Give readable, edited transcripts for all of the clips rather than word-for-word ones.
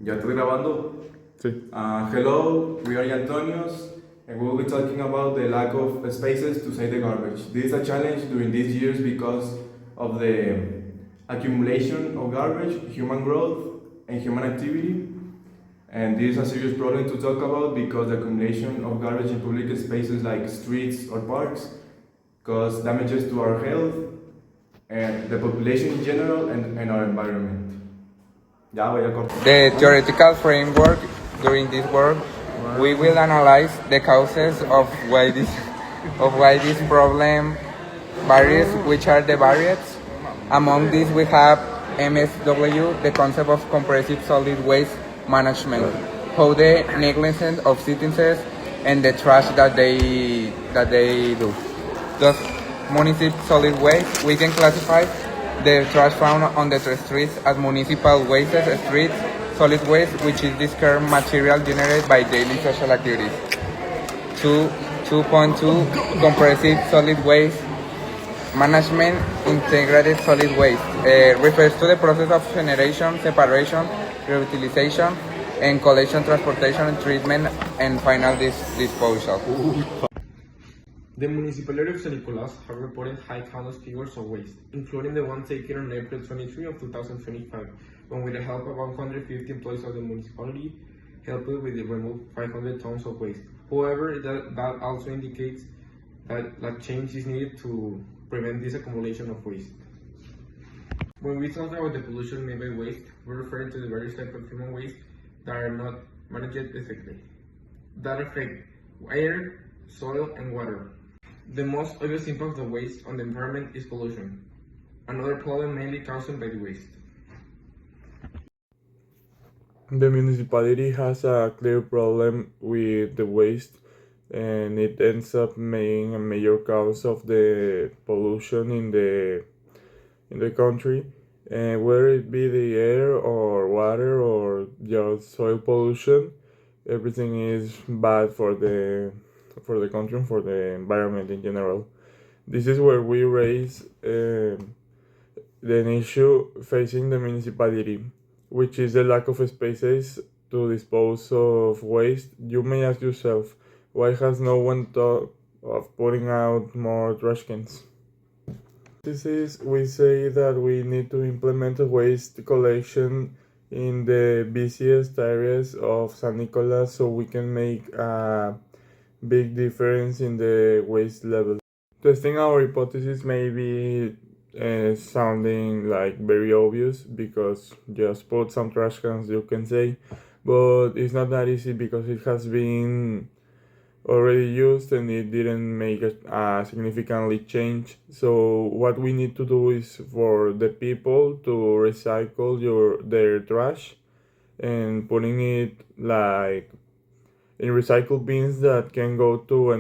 ¿Ya estoy grabando? Sí. Hello, we are Antonios, and we will be talking about the lack of spaces to save the garbage. This is a challenge during these years because of the accumulation of garbage, human growth, and human activity. And this is a serious problem to talk about because the accumulation of garbage in public spaces like streets or parks cause damages to our health and the population in general and our environment. Ya voy a cortar. The theoretical framework during this work, we will analyze the causes of why this problem varies, which are the variants. Among these, we have MSW, the concept of compressive solid waste management, how the negligence of citizens and the trash that they do. Thus, municipal solid waste, we can classify the trash found on the streets as municipal waste, streets, solid waste, which is discarded material generated by daily social activities. 2.2 compressive solid waste management, integrated solid waste refers to the process of generation, separation, reutilization, and collection, transportation, treatment, and final disposal. The municipality of San Nicolas have reported high countless figures of waste, including the one taken on April 23 of 2025, when with the help of 150 employees of the municipality, helped with the remove 500 tons of waste. However, that also indicates that change is needed to prevent this accumulation of waste. When we talk about the pollution made by waste, we're referring to the various types of human waste that are not managed effectively, that affect air, soil, and water. The most obvious impact of waste on the environment is pollution, another problem mainly caused by the waste. The municipality has a clear problem with the waste, and it ends up being a major cause of the pollution in the country, and whether it be the air or water or just soil pollution, everything is bad for the country and for the environment in general. This is where we raise the issue facing the municipality, which is the lack of spaces to dispose of waste. You may ask yourself, why has no one thought of putting out more trash cans? This is, we say that we need to implement a waste collection in the busiest areas of San Nicolas so we can make a big difference in the waste level. Testing our hypothesis may be sounding like very obvious because just put some trash cans, you can say, but it's not that easy because it has been already used and it didn't make a significantly change. So what we need to do is for the people to recycle their trash and putting it like in recycle bins that can go to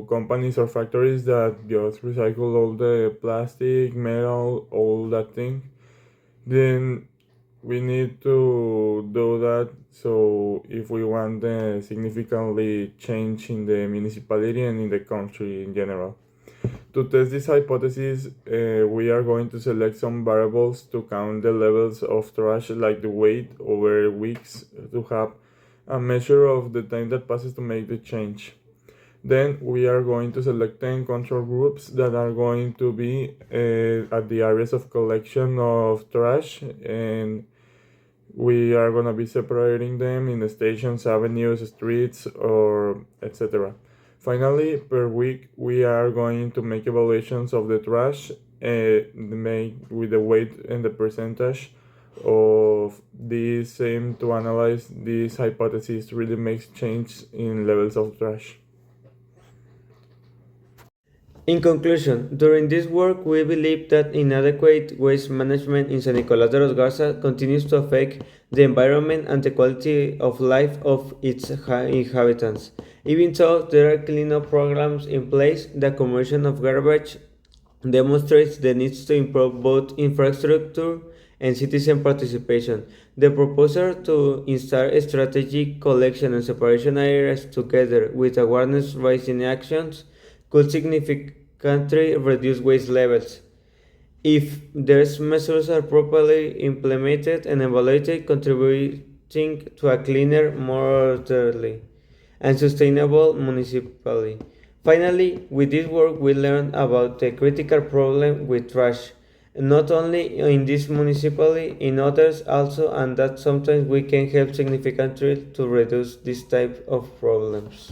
companies or factories that just recycle all the plastic, metal, all that thing. Then we need to do that. So if we want a significantly change in the municipality and in the country in general. To test this hypothesis, we are going to select some variables to count the levels of trash, like the weight over weeks, to have a measure of the time that passes to make the change. Then we are going to select 10 control groups that are going to be at the areas of collection of trash, and we are going to be separating them in the stations, avenues, streets, or etc. Finally, per week, we are going to make evaluations of the trash, make with the weight and the percentage of this same to analyze this hypothesis really makes change in levels of trash. In conclusion, during this work, we believe that inadequate waste management in San Nicolás de los Garza continues to affect the environment and the quality of life of its inhabitants. Even though there are cleanup programs in place, the conversion of garbage demonstrates the need to improve both infrastructure and citizen participation. The proposal to install strategic collection and separation areas together with awareness-raising actions could significantly reduce waste levels. if these measures are properly implemented and evaluated, contributing to a cleaner, more orderly, and sustainable municipality. Finally, with this work, we learned about the critical problem with trash, not only in this municipality, in others also, and that sometimes we can help significantly to reduce this type of problems.